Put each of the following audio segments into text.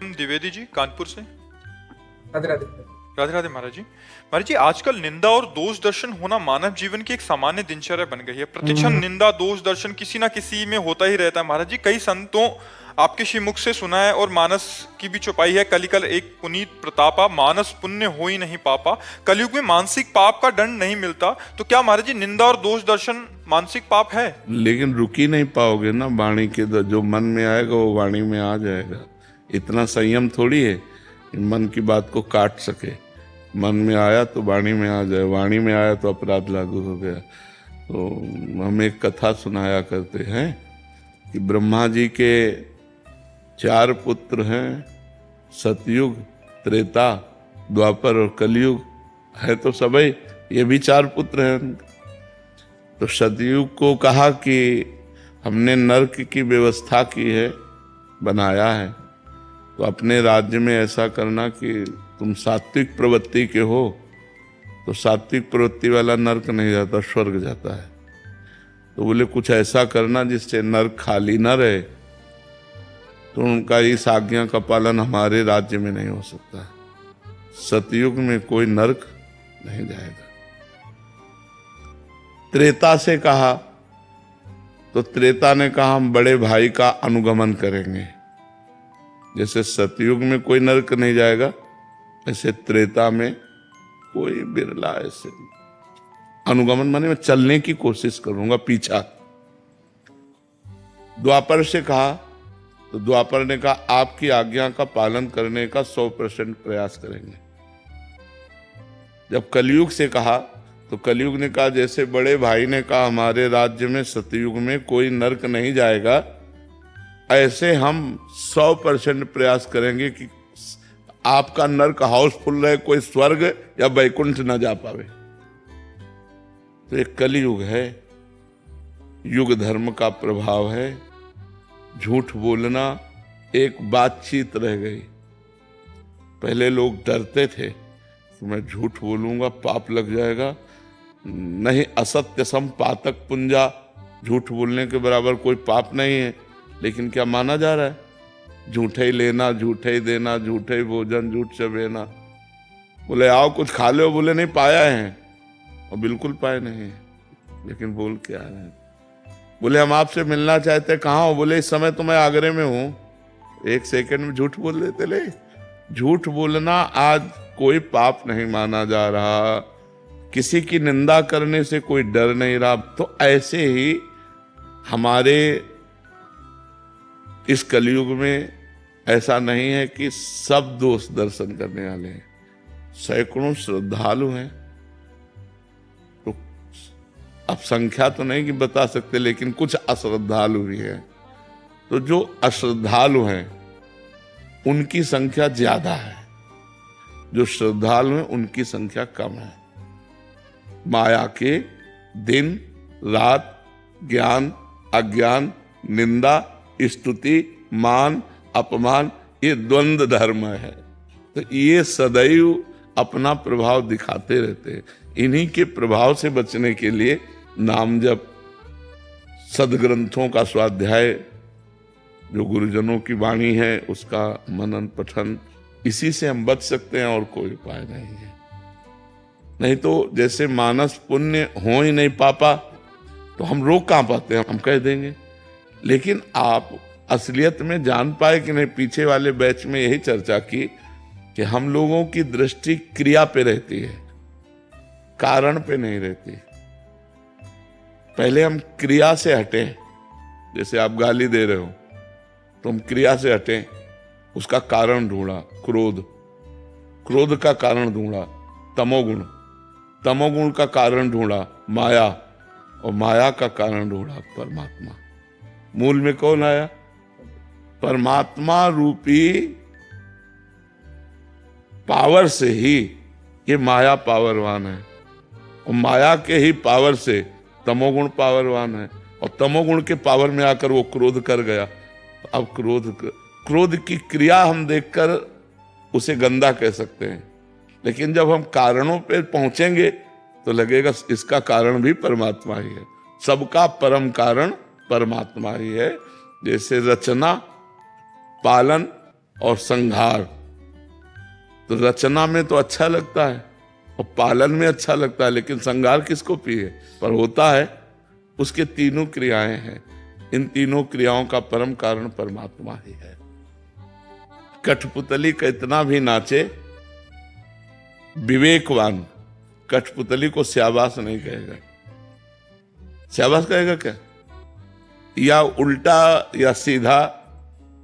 द्विवेदी जी कानपुर से। राधे राधे। राधे राधे महाराज जी। महाराज जी, आजकल निंदा और दोष दर्शन होना मानव जीवन की एक सामान्य दिनचर्या बन गई है। प्रतिक्षण निंदा दोष दर्शन किसी ना किसी में होता ही रहता है। महाराज जी, कई संतों आपके श्रीमुख से सुना है और मानस की भी छुपाई है। कलिकल एक पुनीत प्रतापा, मानस पुण्य हो ही नहीं पापा। कलयुग में मानसिक पाप का दंड नहीं मिलता, तो क्या महाराज जी निंदा और दोष दर्शन मानसिक पाप है? लेकिन रुक ही नहीं पाओगे ना। वाणी के जो मन में आएगा वो वाणी में आ जाएगा। इतना संयम थोड़ी है मन की बात को काट सके। मन में आया तो वाणी में आ जाए, वाणी में आया तो अपराध लागू हो गया। तो हम एक कथा सुनाया करते हैं कि ब्रह्मा जी के 4 पुत्र हैं। सतयुग, त्रेता, द्वापर और कलयुग है तो सबई, ये भी 4 पुत्र हैं। तो सतयुग को कहा कि हमने नरक की व्यवस्था की है, बनाया है, तो अपने राज्य में ऐसा करना कि तुम सात्विक प्रवृत्ति के हो, तो सात्विक प्रवृत्ति वाला नरक नहीं जाता, स्वर्ग जाता है। तो बोले कुछ ऐसा करना जिससे नरक खाली न रहे। तो उनका इस आज्ञा का पालन हमारे राज्य में नहीं हो सकता। सतयुग में कोई नरक नहीं जाएगा। त्रेता से कहा तो त्रेता ने कहा हम बड़े भाई का अनुगमन करेंगे। जैसे सतयुग में कोई नरक नहीं जाएगा, ऐसे त्रेता में कोई बिरला ऐसे अनुगमन माने मैं चलने की कोशिश करूंगा, पीछा। द्वापर से कहा तो द्वापर ने कहा आपकी आज्ञा का पालन करने का 100% प्रयास करेंगे। जब कलयुग से कहा तो कलयुग ने कहा जैसे बड़े भाई ने कहा हमारे राज्य में सतयुग में कोई नरक नहीं जाएगा, ऐसे हम 100% प्रयास करेंगे कि आपका नरक हाउसफुल रहे, कोई स्वर्ग या वैकुंठ न जा पावे। तो एक कलयुग है, युग धर्म का प्रभाव है। झूठ बोलना एक बातचीत रह गई। पहले लोग डरते थे कि मैं झूठ बोलूंगा पाप लग जाएगा। नहीं, असत्य सम पातक पुंजा, झूठ बोलने के बराबर कोई पाप नहीं है। लेकिन क्या माना जा रहा है? झूठे ही लेना, झूठे ही देना, झूठे ही भोजन, झूठ चबेना। बोले आओ कुछ खा लो, बोले नहीं पाया है, और बिल्कुल पाए नहीं है, लेकिन बोल के आ रहे हैं। बोले हम आपसे मिलना चाहते, कहाँ हो? बोले इस समय तो मैं आगरे में हूं। 1 सेकंड में झूठ बोल देते। ले, झूठ बोलना आज कोई पाप नहीं माना जा रहा। किसी की निंदा करने से कोई डर नहीं रहा। तो ऐसे ही हमारे इस कलयुग में ऐसा नहीं है कि सब दोष दर्शन करने वाले हैं। सैकड़ों श्रद्धालु हैं। तो अब संख्या तो नहीं कि बता सकते, लेकिन कुछ अश्रद्धालु भी हैं। तो जो अश्रद्धालु हैं उनकी संख्या ज्यादा है, जो श्रद्धालु हैं उनकी संख्या कम है। माया के दिन रात, ज्ञान अज्ञान, निंदा स्तुति, मान अपमान, ये द्वंद्व धर्म है। तो ये सदैव अपना प्रभाव दिखाते रहते हैं। इन्हीं के प्रभाव से बचने के लिए नाम जप, सदग्रंथों का स्वाध्याय, जो गुरुजनों की वाणी है उसका मनन पठन, इसी से हम बच सकते हैं और कोई उपाय नहीं है। नहीं तो जैसे मानस पुण्य हो ही नहीं पापा, तो हम रोक कहां पाते हैं? हम कह देंगे। लेकिन आप असलियत में जान पाए कि नहीं? पीछे वाले बैच में यही चर्चा की कि हम लोगों की दृष्टि क्रिया पे रहती है, कारण पे नहीं रहती। पहले हम क्रिया से हटे। जैसे आप गाली दे रहे हो तो हम क्रिया से हटे, उसका कारण ढूंढा, क्रोध, क्रोध का कारण ढूंढा, तमोगुण, तमोगुण का कारण ढूंढा, माया, और माया का कारण ढूंढा, परमात्मा। मूल में कौन आया? परमात्मा रूपी पावर से ही ये माया पावरवान है, और माया के ही पावर से तमोगुण पावरवान है, और तमोगुण के पावर में आकर वो क्रोध कर गया। अब क्रोध की क्रिया हम देखकर उसे गंदा कह सकते हैं, लेकिन जब हम कारणों पे पहुंचेंगे तो लगेगा इसका कारण भी परमात्मा ही है। सबका परम कारण परमात्मा ही है। जैसे रचना, पालन और संहार। तो रचना में तो अच्छा लगता है और पालन में अच्छा लगता है, लेकिन संहार किसको पिए? पर होता है उसके तीनों क्रियाएं हैं। इन तीनों क्रियाओं का परम कारण परमात्मा ही है। कठपुतली का इतना भी नाचे, विवेकवान कठपुतली को स्याबास नहीं कहेगा। स्याबास कहेगा क्या? या उल्टा या सीधा,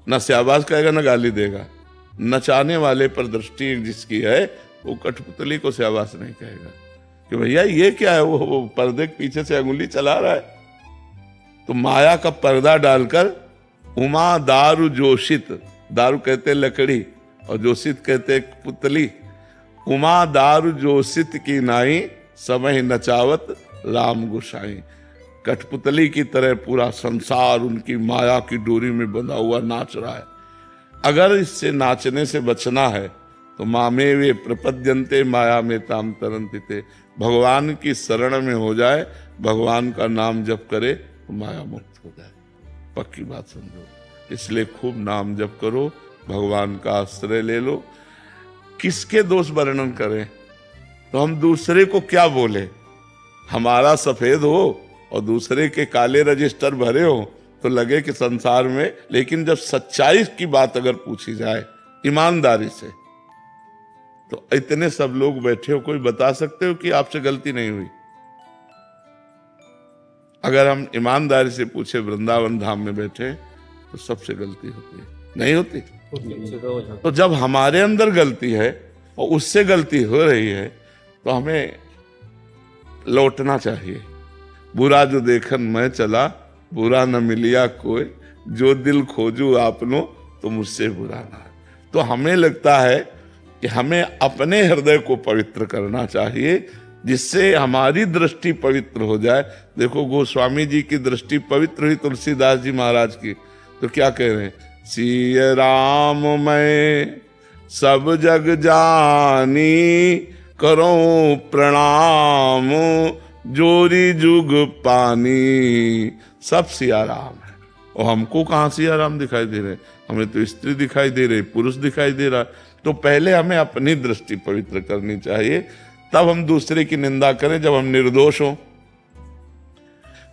न स्याबास कहेगा न गाली देगा। नचाने वाले पर दृष्टि जिसकी है वो कठपुतली को स्याबास नहीं कहेगा कि भैया ये क्या है, वो पर्दे के पीछे से अंगुली चला रहा है। तो माया का पर्दा डालकर उमा दारू जोशित, दारू कहते लकड़ी और जोशित कहते पुतली, उमा दारू जोशित की नाई समय नचावत राम गोसाई। कठपुतली की तरह पूरा संसार उनकी माया की डोरी में बंधा हुआ नाच रहा है। अगर इससे नाचने से बचना है तो मामे वे प्रपद्यंते माया में ताम तरंति थे। भगवान की शरण में हो जाए, भगवान का नाम जप करे तो माया मुक्त हो जाए। पक्की बात समझो। इसलिए खूब नाम जप करो, भगवान का आश्रय ले लो। किसके दोष वर्णन करें? तो हम दूसरे को क्या बोले? हमारा सफेद हो और दूसरे के काले रजिस्टर भरे हो तो लगे कि संसार में, लेकिन जब सच्चाई की बात अगर पूछी जाए ईमानदारी से, तो इतने सब लोग बैठे हो, कोई बता सकते हो कि आपसे गलती नहीं हुई? अगर हम ईमानदारी से पूछे, वृंदावन धाम में बैठे तो सबसे गलती होती है, नहीं होती? तो जब हमारे अंदर गलती है और उससे गलती हो रही है तो हमें लौटना चाहिए। बुरा जो देखन मैं चला, बुरा न मिलिया कोई, जो दिल खोजू आपनो तो मुझसे बुरा ना। तो हमें लगता है कि हमें अपने हृदय को पवित्र करना चाहिए, जिससे हमारी दृष्टि पवित्र हो जाए। देखो गोस्वामी जी की दृष्टि पवित्र हुई तुलसीदास जी महाराज की, तो क्या कह रहे हैं? सिय राम मैं सब जग जानी, करो प्रणाम जोरी जुग पानी। सब सिया राम है। और हमको कहाँ सिया राम दिखाई दे रहे? हमें तो स्त्री दिखाई दे रही, पुरुष दिखाई दे रहा। तो पहले हमें अपनी दृष्टि पवित्र करनी चाहिए, तब हम दूसरे की निंदा करें जब हम निर्दोष हों।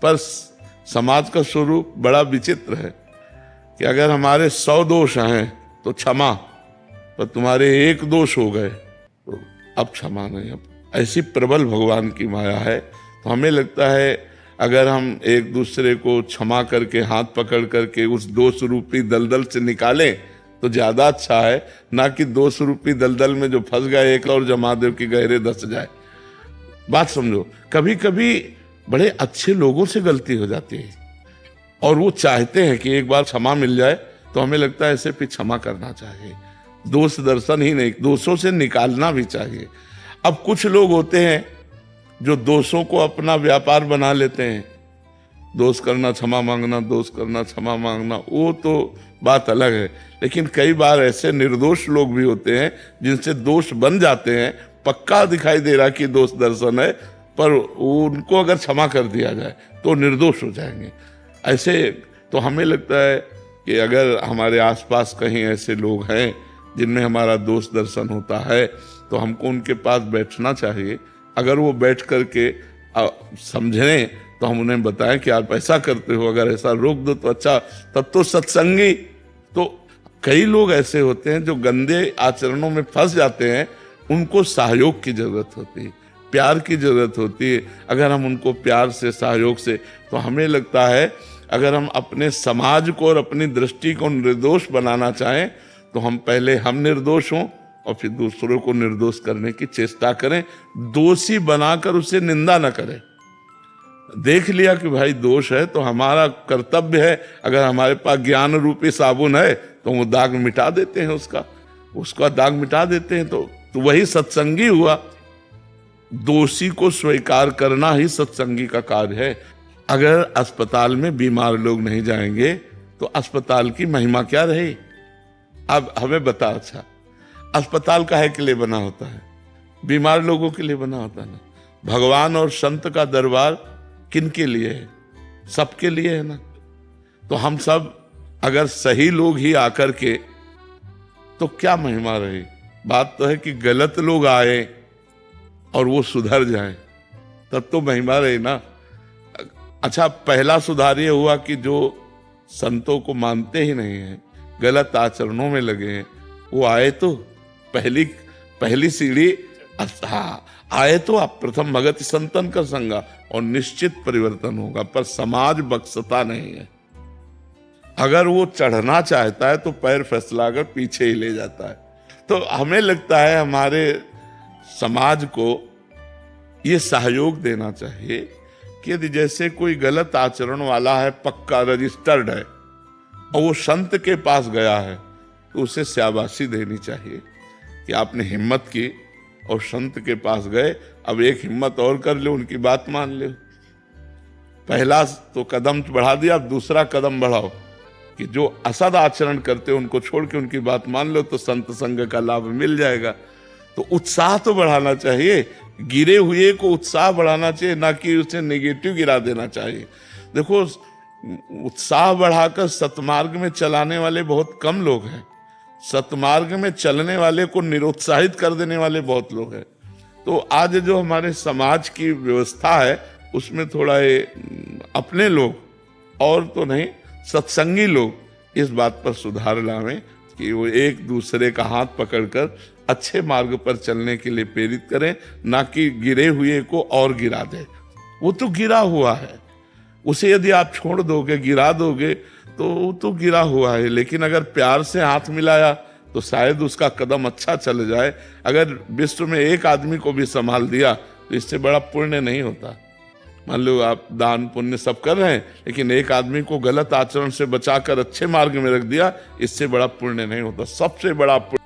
पर समाज का स्वरूप बड़ा विचित्र है कि अगर हमारे 100 दोष हैं तो क्षमा, पर तुम्हारे 1 दोष हो गए तो अब क्षमा नहीं। अब ऐसी प्रबल भगवान की माया है। तो हमें लगता है अगर हम एक दूसरे को क्षमा करके, हाथ पकड़ करके उस दोष रूपी दलदल से निकालें तो ज्यादा अच्छा है, ना कि दोष रूपी दलदल में जो फंस गए एक और जमादेव की गहरे धंस जाए। बात समझो। कभी कभी बड़े अच्छे लोगों से गलती हो जाती है और वो चाहते हैं कि एक बार क्षमा मिल जाए, तो हमें लगता है ऐसे फिर क्षमा करना चाहिए। दोष दर्शन ही नहीं, दोषों से निकालना भी चाहिए। अब कुछ लोग होते हैं जो दोषों को अपना व्यापार बना लेते हैं। दोष करना क्षमा मांगना, दोष करना क्षमा मांगना, वो तो बात अलग है। लेकिन कई बार ऐसे निर्दोष लोग भी होते हैं जिनसे दोष बन जाते हैं, पक्का दिखाई दे रहा कि दोष दर्शन है, पर उनको अगर क्षमा कर दिया जाए तो निर्दोष हो जाएंगे। ऐसे तो हमें लगता है कि अगर हमारे आसपास कहीं ऐसे लोग हैं जिनमें हमारा दोष दर्शन होता है तो हमको उनके पास बैठना चाहिए। अगर वो बैठ करके समझें तो हम उन्हें बताएं कि आप ऐसा करते हो, अगर ऐसा रोक दो तो अच्छा, तब तो सत्संगी। तो कई लोग ऐसे होते हैं जो गंदे आचरणों में फंस जाते हैं, उनको सहयोग की जरूरत होती है, प्यार की जरूरत होती है। अगर हम उनको प्यार से, सहयोग से, तो हमें लगता है अगर हम अपने समाज को और अपनी दृष्टि को निर्दोष बनाना चाहें तो हम पहले हम निर्दोष हों और फिर दूसरों को निर्दोष करने की चेष्टा करें। दोषी बनाकर उसे निंदा न करें। देख लिया कि भाई दोष है तो हमारा कर्तव्य है, अगर हमारे पास ज्ञान रूपी साबुन है तो वो दाग मिटा देते हैं, उसका दाग मिटा देते हैं। तो वही सत्संगी हुआ। दोषी को स्वीकार करना ही सत्संगी का कार्य है। अगर अस्पताल में बीमार लोग नहीं जाएंगे तो अस्पताल की महिमा क्या रही? अब हमें बता, अच्छा अस्पताल काहे के लिए बना होता है? बीमार लोगों के लिए बना होता है ना। भगवान और संत का दरबार किन के लिए है? सबके लिए है ना। तो हम सब अगर सही लोग ही आकर के तो क्या महिमा रही। बात तो है कि गलत लोग आए और वो सुधर जाएं, तब तो महिमा रही ना। अच्छा, पहला सुधार ये हुआ कि जो संतों को मानते ही नहीं हैं, गलत आचरणों में लगे हैं, वो आए तो पहली सीढ़ी। हाँ, आए तो आप प्रथम भगत संतन का संगा, और निश्चित परिवर्तन होगा। पर समाज बख्शता नहीं है। अगर वो चढ़ना चाहता है तो पैर फैसला कर पीछे ही ले जाता है। तो हमें लगता है हमारे समाज को ये सहयोग देना चाहिए कि यदि जैसे कोई गलत आचरण वाला है, पक्का रजिस्टर्ड है, और वो संत के पास गया है, तो उसे शाबाशी देनी चाहिए कि आपने हिम्मत की और संत के पास गए, अब एक हिम्मत और कर ले, उनकी बात मान ले। पहला तो कदम बढ़ा दिया, अब दूसरा कदम बढ़ाओ कि जो असद आचरण करते हैं उनको छोड़ के उनकी बात मान लो, तो संत संग का लाभ मिल जाएगा। तो उत्साह तो बढ़ाना चाहिए, गिरे हुए को उत्साह बढ़ाना चाहिए, ना कि उसे नेगेटिव गिरा देना चाहिए। देखो, उत्साह बढ़ाकर सतमार्ग में चलाने वाले बहुत कम लोग हैं, सतमार्ग में चलने वाले को निरुत्साहित कर देने वाले बहुत लोग हैं। तो आज जो हमारे समाज की व्यवस्था है उसमें थोड़ा ये अपने लोग, और तो नहीं सत्संगी लोग, इस बात पर सुधार लावें कि वो एक दूसरे का हाथ पकड़कर अच्छे मार्ग पर चलने के लिए प्रेरित करें, ना कि गिरे हुए को और गिरा दे। वो तो गिरा हुआ है, उसे यदि आप छोड़ दोगे, गिरा दोगे, तो वो तो गिरा हुआ है। लेकिन अगर प्यार से हाथ मिलाया तो शायद उसका कदम अच्छा चल जाए। अगर विश्व में एक आदमी को भी संभाल दिया तो इससे बड़ा पुण्य नहीं होता। मान लो आप दान पुण्य सब कर रहे हैं, लेकिन एक आदमी को गलत आचरण से बचाकर अच्छे मार्ग में रख दिया, इससे बड़ा पुण्य नहीं होता। सबसे बड़ा पुण्य